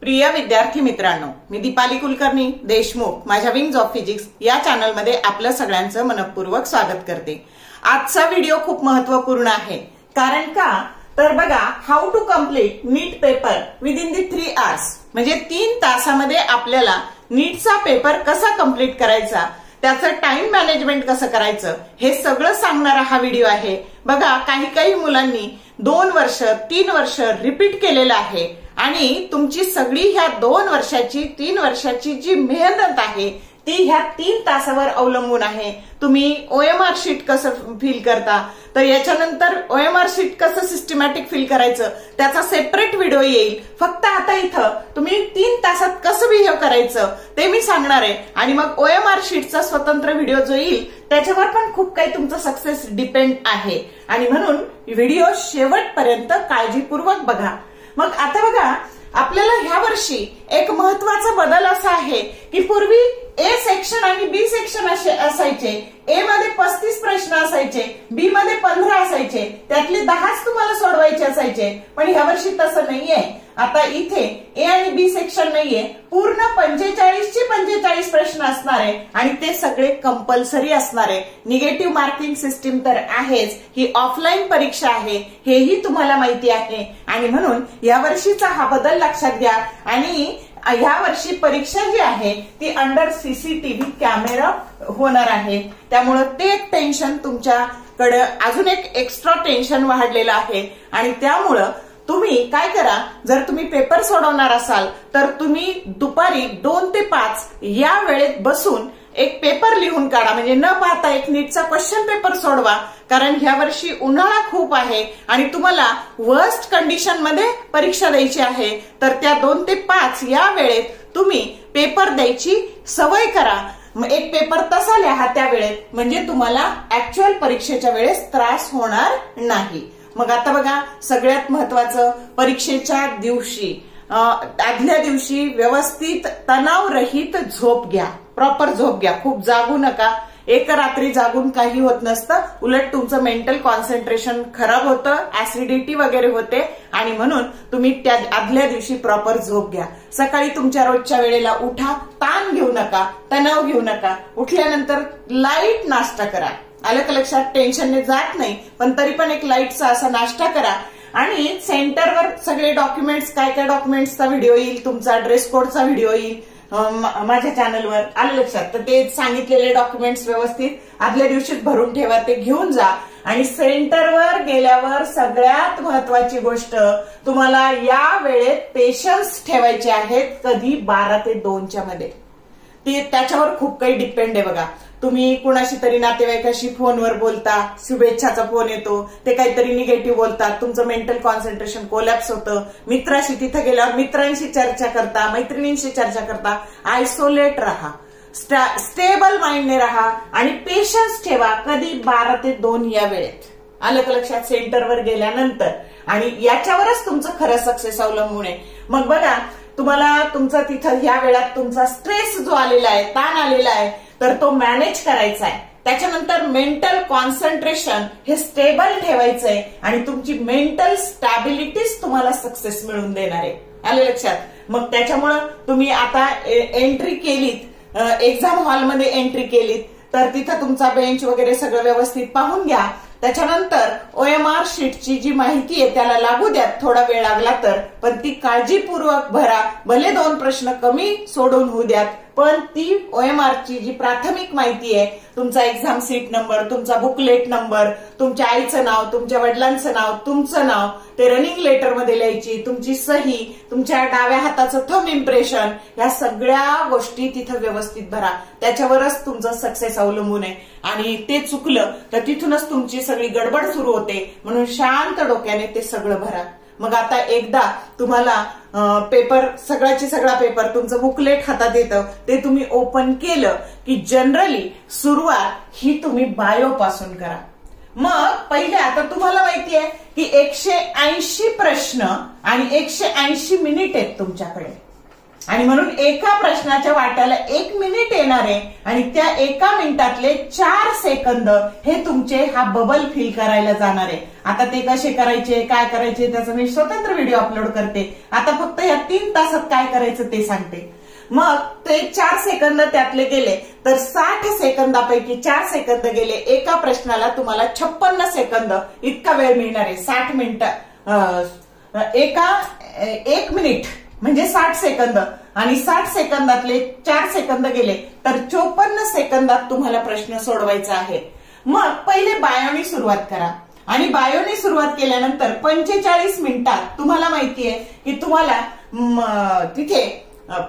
प्रिय विद्यार्थी मित्रांनो, मी दीपाली कुलकर्णी देशमुख माझ्या विंग्स ऑफ फिजिक्स या चॅनलमध्ये आपलं सगळ्यांचं मनपूर्वक स्वागत करते। आजचा व्हिडिओ खूप महत्त्वपूर्ण आहे, कारण का तर बघा, how to complete neat paper within the 3 hours, म्हणजे 3 तासामध्ये आपल्याला नीटचा पेपर कसा कम्प्लीट करायचा, त्याचं टाइम मॅनेजमेंट कसं करायचं, हे सगळं सांगणारा हा व्हिडिओ आहे। बघा, काही मुलांनी 2 वर्ष 3 वर्ष रिपीट केलेलं आहे आणि तुमची सगळी ह्या 2 वर्षाची 3 वर्षाची जी मेहनत आहे ती ह्या 3 तासावर अवलंबून आहे। तुम्ही OMR शीट कसं फिल करता, तर याच्यानंतर OMR शीट कसं सिस्टमॅटिक फिल करायचं त्याचा सेपरेट व्हिडिओ येईल। फक्त आता इथं तुम्ही 3 तासात कसं बिहेव करायचं ते मी सांगणार आहे, आणि मग OMR शीटचा स्वतंत्र व्हिडिओ जो येईल त्याच्यावर पण खूप काही तुमचं सक्सेस डिपेंड आहे, आणि म्हणून व्हिडिओ शेवटपर्यंत काळजीपूर्वक बघा। मग आता बघा, आपल्याला ह्या वर्षी एक महत्वाचा बदल असा आहे की पूर्वी ए सेक्शन आणि बी सेक्शन असायचे। ए मध्ये 35 प्रश्न असायचे, बी मध्ये 15 असायचे, त्यातले 10च तुम्हाला सोडवायचे असायचे। पण ह्या वर्षी तसं नाहीये। आता इथे ए आणि बी सेक्शन नाहीये, पूर्ण 45चे 45 प्रश्न असणार आहे, आणि ते सगळे कंपल्सरी असणार आहे। निगेटिव्ह मार्किंग सिस्टीम तर आहेच, ही ऑफलाईन परीक्षा आहे हेही तुम्हाला माहिती आहे, आणि म्हणून या वर्षीचा हा बदल लक्षात घ्या। आणि ह्या वर्षी परीक्षा जी आहे ती अंडर CCTV कॅमेरा होणार आहे, त्यामुळे ते एक टेन्शन तुमच्याकडे, अजून एक एक्स्ट्रा टेन्शन वाढलेलं आहे। आणि त्यामुळं तुम्ही काय करा, जर तुम्ही पेपर सोडवणार असाल तर तुम्ही दुपारी 2 ते 5 या वेळेत बसून एक पेपर लिहून काढा, म्हणजे न पाहता एक नीटचा क्वेश्चन पेपर सोडवा। कारण ह्या वर्षी उन्हाळा खूप आहे आणि तुम्हाला वर्स्ट कंडिशन मध्ये परीक्षा द्यायची आहे, तर त्या 2 ते 5 या वेळेत तुम्ही पेपर द्यायची सवय करा। एक पेपर तसा लिहा त्या वेळेत, म्हणजे तुम्हाला ऍक्च्युअल परीक्षेच्या वेळेस त्रास होणार नाही। मग आता बघा, सगळ्यात महत्वाचं, परीक्षेच्या दिवशी आदल्या दिवशी व्यवस्थित तणावरहित झोप घ्या, प्रॉपर झोप घ्या, खूप जागू नका। एक रात्री जागून काही होत नसतं, उलट तुमचं मेंटल कॉन्सन्ट्रेशन खराब होतं, ऍसिडिटी वगैरे होते, आणि म्हणून तुम्ही त्या आदल्या दिवशी प्रॉपर झोप घ्या। सकाळी तुमच्या रोजच्या वेळेला उठा, ताण घेऊ नका, तणाव घेऊ नका। उठल्यानंतर लाईट नाश्ता करा, आलं का लक्षात, टेन्शनने जात नाही पण तरी पण एक लाईटचा असा नाश्ता करा। आणि सेंटरवर सगळे डॉक्युमेंट्स, काय डॉक्युमेंट्सचा व्हिडिओ येईल, तुमचा ड्रेस कोडचा व्हिडिओ येईल माझ्या चॅनलवर, आलं लक्षात, तर ते सांगितलेले डॉक्युमेंट्स व्यवस्थित आदल्या दिवशीच भरून ठेवा, ते घेऊन जा। आणि सेंटरवर गेल्यावर सगळ्यात महत्वाची गोष्ट, तुम्हाला या वेळेत पेशन्स ठेवायचे आहेत, कधी 12 ते 2च्या मध्ये, ते त्याच्यावर खूप काही डिपेंड आहे। बघा, तुम्ही कुणाशी तरी नातेवाईकाशी फोनवर बोलता, शुभेच्छाचा फोन येतो, ते काहीतरी निगेटिव्ह बोलतात, तुमचं मेंटल कॉन्सन्ट्रेशन कोलॅप्स होतं। मित्राशी तिथे गेल्यावर मित्रांशी चर्चा करता, मैत्रिणींशी चर्चा करता, आयसोलेट राहा, स्टेबल माइंडने राहा आणि पेशन्स ठेवा, कधी 12 ते 2 या वेळेत, आलं का लक्षात, सेंटरवर गेल्यानंतर। आणि याच्यावरच तुमचं खरं सक्सेस अवलंबून आहे। मग बघा, तुम्हाला तुमचा तिथं ह्या वेळात तुमचा स्ट्रेस जो आलेला आहे, ताण आलेला आहे, तर तो मॅनेज करायचा आहे। त्याच्यानंतर मेंटल कॉन्सन्ट्रेशन हे स्टेबल ठेवायचंय, आणि तुमची मेंटल स्टॅबिलिटीच तुम्हाला सक्सेस मिळवून देणार आहे, आलं लक्षात। मग त्याच्यामुळं तुम्ही आता एंट्री केलीत, एक्झाम हॉलमध्ये एंट्री केलीत, तर तिथं तुमचा बेंच वगैरे सगळं व्यवस्थित पाहून घ्या। त्याच्यानंतर OMR शीटची जी माहिती आहे त्याला लागू द्या, थोडा वेळ लागला तर, पण ती काळजीपूर्वक भरा। भले 2 प्रश्न कमी सोडून होऊ द्यात, पण ती OMR ची जी प्राथमिक माहिती आहे, तुमचा एक्झाम सीट नंबर, तुमचा बुकलेट नंबर, तुमच्या आईचं नाव, तुमच्या वडिलांचं नाव, तुमचं नाव, ते रनिंग लेटर मध्ये लिहायची, तुमची सही, तुमच्या डाव्या हाताचं थंब इम्प्रेशन, या सगळ्या गोष्टी तिथं व्यवस्थित भरा। त्याच्यावरच तुमचं सक्सेस अवलंबून आहे, आणि ते चुकलं तर तिथूनच तुमची सगळी गडबड सुरू होते, म्हणून शांत डोक्याने ते सगळं भरा। मग आता एकदा तुम्हाला पेपर, सगळ्याची सगळा पेपर, तुमचं बुकलेट हातात येतं, ते तुम्ही ओपन केलं की जनरली सुरुवात ही तुम्ही बायो पासून करा। मग पहिले, आता तुम्हाला माहिती आहे की 180 प्रश्न आणि 180 मिनिट आहेत तुमच्याकडे, आणि म्हणून एका प्रश्नाच्या वाट्याला 1 मिनिट येणार आहे आणि त्या 1 मिनिटातले 4 सेकंद हे तुमचे हा बबल फिल करायला जाणार आहे। आता ते कसे करायचे, काय करायचे त्याचा मी स्वतंत्र व्हिडिओ अपलोड करते। आता फक्त या 3 तासात काय करायचं ते सांगते। मग ते 4 सेकंद त्यातले गेले तर 60 सेकंदापैकी 4 सेकंद गेले। एका प्रश्नाला तुम्हाला 56 सेकंद इतका वेळ मिळणार आहे। 60 मिनिटं 1 मिनिट म्हणजे 60 सेकंद आणि 60 सेकंदातले 4 सेकंद गेले तर 54 सेकंदात तुम्हाला प्रश्न सोडवायचा आहे। मग पहिले बायोनी सुरुवात करा आणि बायोनी सुरुवात केल्यानंतर 45 मिनिटात तुम्हाला माहितीये की तुम्हाला तिथे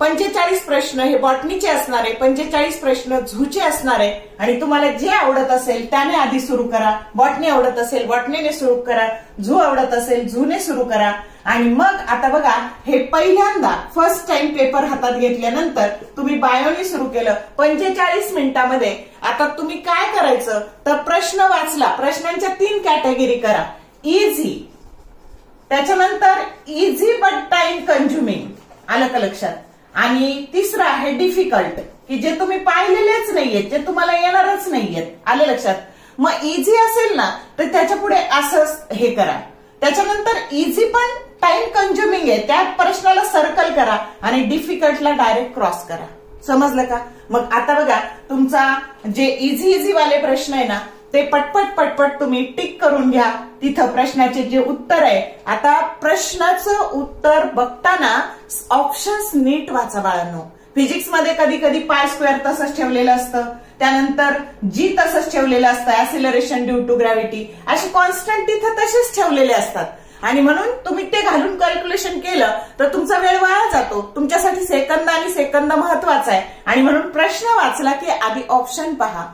45 प्रश्न हे बॉटनीचे असणार आहे, 45 प्रश्न झूचे असणार आहे आणि तुम्हाला जे आवडत असेल त्याने आधी सुरू करा। बॉटनी आवडत असेल बॉटनीने सुरू करा, झू आवडत असेल झूने सुरू करा। आणि मग आता बघा हे पहिल्यांदा फर्स्ट टाइम पेपर हातात घेतल्यानंतर तुम्ही बायोनी सुरू केलं 45 मिनिटांमध्ये। आता तुम्ही काय करायचं तर प्रश्न वाचला, प्रश्नांच्या 3 कॅटेगरी करा, इझी, त्याच्यानंतर इझी बट टाइम कंझ्युमिंग, आलं का लक्षात, आणि तिसरं आहे डिफिकल्ट की जे तुम्ही पाहिलेलेच नाहीयेत, जे तुम्हाला येणारच नाहीयेत, आलं लक्षात। मग इझी असेल ना तर त्याच्या पुढे असं हे करा, त्याच्यानंतर इझी पण टाइम कंझ्युमिंग आहे त्या प्रश्नाला सर्कल करा आणि डिफिकल्टला डायरेक्ट क्रॉस करा, समजलं का। मग आता बघा तुमचा जे इझी वाले प्रश्न आहे ना ते पटपट तुम्ही टिक करून घ्या, तिथं प्रश्नाचे जे उत्तर आहे। आता प्रश्नाचं उत्तर बघताना ऑप्शन्स नीट वाचा बाळांनो। फिजिक्स मध्ये कधी कधी पाय स्क्वेअर तसंच ठेवलेलं असतं, त्यानंतर जी तसंच ठेवलेलं असतं, ऍक्सिलरेशन ड्यू टू ग्रॅव्हिटी, असे कॉन्स्टंट तिथं तसेच ठेवलेले असतात आणि म्हणून तुम्ही ते घालून कॅल्क्युलेशन केलं तर तुमचा वेळ वाया जातो। तुमच्यासाठी सेकंद आणि सेकंद महत्वाचा आहे आणि म्हणून प्रश्न वाचला की आधी ऑप्शन पहा,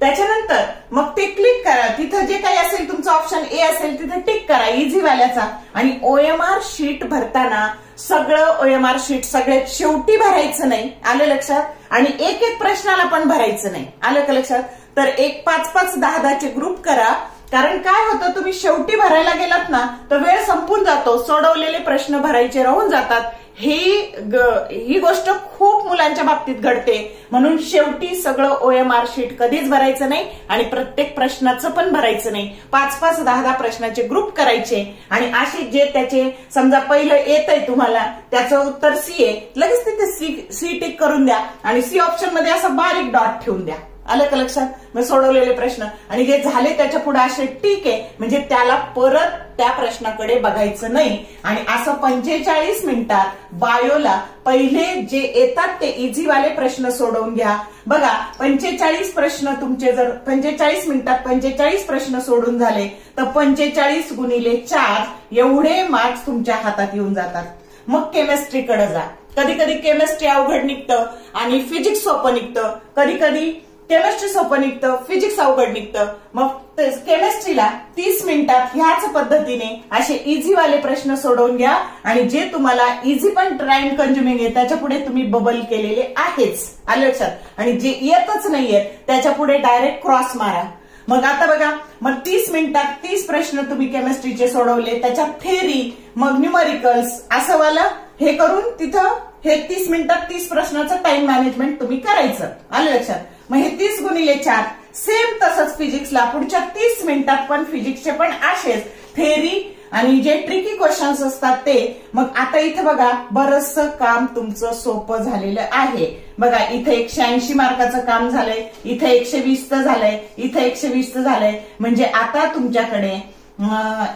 त्याच्यानंतर मग ते क्लिक करा, तिथं जे काही असेल तुमचं ऑप्शन ए असेल तिथे टिक करा इझी वाल्याचा। आणि OMR शीट भरताना सगळं OMR शीट सगळ्यात शेवटी भरायचं नाही, आलं लक्षात, आणि एक प्रश्नाला पण भरायचं नाही, आलं का लक्षात। तर 5-5, 10-10चे ग्रुप करा, कारण काय होतं तुम्ही शेवटी भरायला गेलात ना तर वेळ संपून जातो, सोडवलेले प्रश्न भरायचे राहून जातात। ही गोष्ट खूप मुलांच्या बाबतीत घडते, म्हणून शेवटी सगळं OMR शीट कधीच भरायचं नाही आणि प्रत्येक प्रश्नाचं पण भरायचं नाही। 5-5, 10-10 प्रश्नाचे ग्रुप करायचे आणि असे जे त्याचे समजा पहिलं येत आहे तुम्हाला त्याचं उत्तर सी आहे, लगेच तिथे सी टिक करून द्या आणि सी ऑप्शन मध्ये असं बारीक डॉट ठेवून द्या, आलं का लक्षात। मग सोडवलेले प्रश्न आणि जे झाले त्याच्या पुढे असे ठीक आहे, म्हणजे त्याला परत त्या प्रश्नाकडे बघायचं नाही। आणि असं 45 मिनिटात बायोला पहिले जे येतात ते इझी वाले प्रश्न सोडवून घ्या। बघा 45 प्रश्न तुमचे जर 45 मिनिटात 45 प्रश्न सोडून झाले तर 45 गुणिले 4 एवढे मार्क्स तुमच्या हातात येऊन जातात। मग केमिस्ट्रीकडे जा, कधी कधी केमिस्ट्री अवघड निघतं आणि फिजिक्स सोपं निघतं, कधी कधी केमिस्ट्री सोपं निघतं, फिजिक्स अवघड निघतं। मग केमिस्ट्रीला 30 मिनिटात ह्याच पद्धतीने असे इझी वाले प्रश्न सोडवून घ्या आणि जे तुम्हाला इझी पण टाइम कंझ्युमिंग आहे त्याच्या पुढे तुम्ही बबल केलेले आहेच, आलं लक्षात, आणि जे येतच नाहीये त्याच्या पुढे डायरेक्ट क्रॉस मारा। मग आता बघा मग 30 मिनिटात 30 प्रश्न तुम्ही केमिस्ट्रीचे सोडवले, त्याच्यात थेअरी मग न्यूमरिकल्स असं वाला हे करून तिथं हे 30 मिनिटात 30 प्रश्नाचं टाइम मॅनेजमेंट तुम्ही करायचं, आलं लक्षात। मग हे 30 गुणिले 4 सेम तसंच फिजिक्सला पुढच्या 30 मिनिटात पण फिजिक्सचे पण असेच थेअरी आणि जे ट्रिकी क्वेश्चन्स असतात ते। मग आता इथे बघा बरचसं काम तुमचं सोपं झालेलं आहे। बघा इथे 180 मार्काचं काम झालंय, इथे 120चं झालंय, इथे 120चं झालंय, म्हणजे आता तुमच्याकडे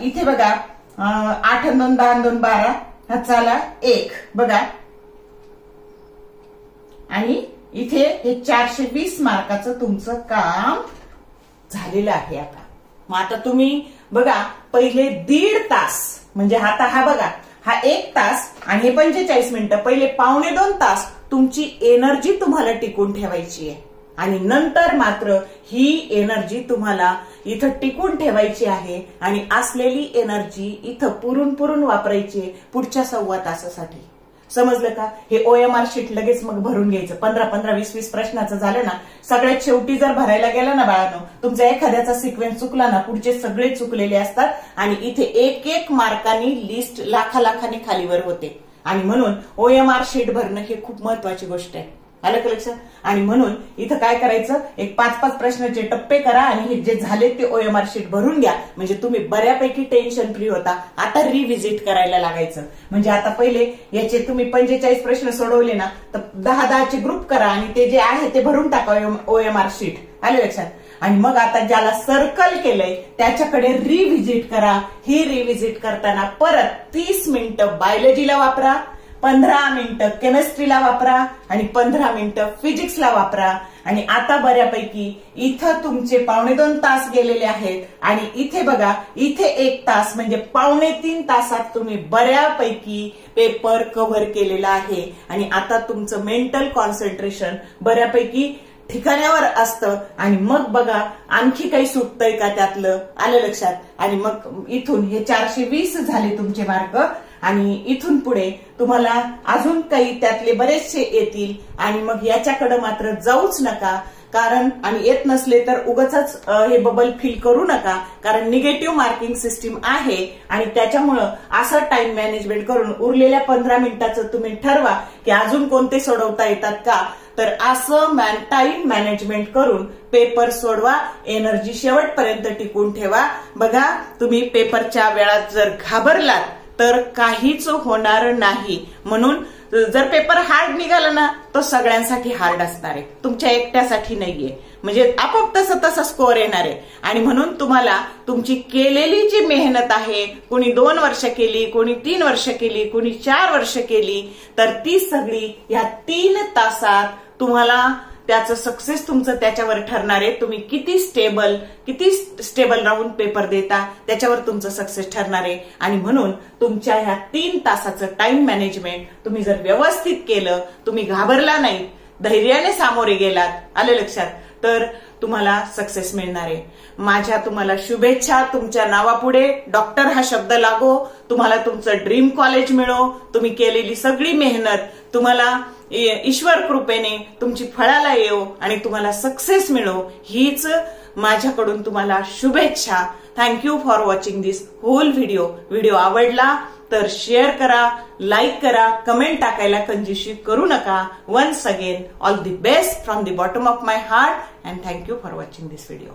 इथे बघा 8 आणि 2 10 आणि 2 12 हा चाला 1 बघा, आणि इथे हे 420 मार्काचं तुमचं काम झालेलं आहे। आता मग आता तुम्ही बघा पहिले 1.5 तास म्हणजे आता हा बघा हा 1 तास आणि हे 45 मिनिटं, पहिले 1.25 तास तुमची एनर्जी तुम्हाला टिकून ठेवायची आहे आणि नंतर मात्र ही एनर्जी तुम्हाला इथं टिकून ठेवायची आहे आणि असलेली एनर्जी इथं पुरून वापरायची आहे पुढच्या 1.25 तासासाठी, समजलं का। हे OMR शीट लगेच मग भरून घ्यायचं, 15-15, 20-20 प्रश्नाचं झालं ना, सगळ्यात शेवटी जर भरायला गेला ना बाळांनो तुमचा एखाद्याचा सिक्वेन्स चुकला ना पुढचे सगळे चुकलेले असतात आणि इथे 1-1 मार्कांनी लिस्ट लाखाने खालीवर होते। आणि म्हणून OMR शीट भरणं हे खूप महत्वाची गोष्ट आहे. आलं का लक्षात? आणि म्हणून इथं काय करायचं, एक 5-5 प्रश्नाचे टप्पे करा आणि हे जे झाले ते OMR शीट भरून घ्या. म्हणजे तुम्ही बऱ्यापैकी टेन्शन फ्री होता. आता रिव्हिजिट करायला लागायचं. म्हणजे आता पहिले याचे तुम्ही 45 प्रश्न सोडवले ना, तर 10-10 चे ग्रुप करा आणि ते जे आहे ते भरून टाका OMR शीट. आलं लक्षात? आणि मग आता ज्याला सर्कल केलंय त्याच्याकडे रिव्हिजिट करा. ही रिव्हिजिट करताना परत 30 मिनिटं बायोलॉजीला वापरा, 15 मिनिटं केमिस्ट्रीला वापरा आणि 15 मिनिटं फिजिक्सला वापरा. आणि आता बऱ्यापैकी इथं तुमचे 2.25 तास गेलेले आहेत आणि इथे बघा, इथे 1 तास म्हणजे 2.25 तासात तुम्ही बऱ्यापैकी पेपर कव्हर केलेला आहे. आणि आता तुमचं मेंटल कॉन्सन्ट्रेशन बऱ्यापैकी ठिकाण्यावर असतं. आणि मग बघा आणखी काही सुटतंय का त्यातलं, आलं लक्षात? आणि मग इथून हे 420 झाले तुमचे मार्क. आणि इथून पुढे तुम्हाला अजून काही त्यातले बरेचसे येतील. आणि मग याच्याकडे मात्र जाऊच नका, कारण आणि येत नसले तर उगाचच हे बबल फिल करू नका, कारण निगेटिव्ह मार्किंग सिस्टीम आहे. आणि त्याच्यामुळं असं टाइम मॅनेजमेंट करून उरलेल्या 15 मिनिटाचं तुम्ही ठरवा की अजून कोणते सोडवता येतात का. तर असं टाइम मॅनेजमेंट करून पेपर सोडवा. एनर्जी शेवटपर्यंत टिकून ठेवा. बघा, तुम्ही पेपरच्या वेळात जर घाबरलात तर काहीच होणार नाही. म्हणून जर पेपर हार्ड निघाला ना, तो सगळ्यांसाठी हार्ड असणार आहे, तुमच्या एकट्यासाठी नाहीये. म्हणजे आपोआप तसा स्कोअर येणार आहे. आणि म्हणून तुम्हाला तुमची केलेली जी मेहनत आहे, कोणी 2 वर्ष केली, कोणी 3 वर्ष केली, कोणी 4 वर्ष केली, तर ती सगळी या 3 तासात तुम्हाला त्याचं सक्सेस तुमचं त्याच्यावर ठरणार आहे. तुम्ही किती स्टेबल राहून पेपर देता त्याच्यावर तुमचं सक्सेस ठरणार आहे. आणि म्हणून तुमच्या ह्या 3 तासाचं टाइम मॅनेजमेंट तुम्ही जर व्यवस्थित केलं, तुम्ही घाबरला नाही, धैर्याने सामोरे गेलात, आलं लक्षात, तर तुम्हाला सक्सेस मिळणार आहे. माझ्या तुम्हाला शुभेच्छा. तुमच्या नावापुढे डॉक्टर हा शब्द लागो, तुम्हाला तुमचं ड्रीम कॉलेज मिळो, तुम्ही केलेली सगळी मेहनत तुम्हाला ईश्वर कृपेने तुमची फळाला येऊ आणि तुम्हाला सक्सेस मिळो, हीच माझ्याकडून तुम्हाला शुभेच्छा. Thank you for watching this whole video. Video आवडला तर शेअर करा, लाईक करा, कमेंट टाकायला कंजूसी करू नका. Once again all the best from the bottom of my heart and thank you for watching this video.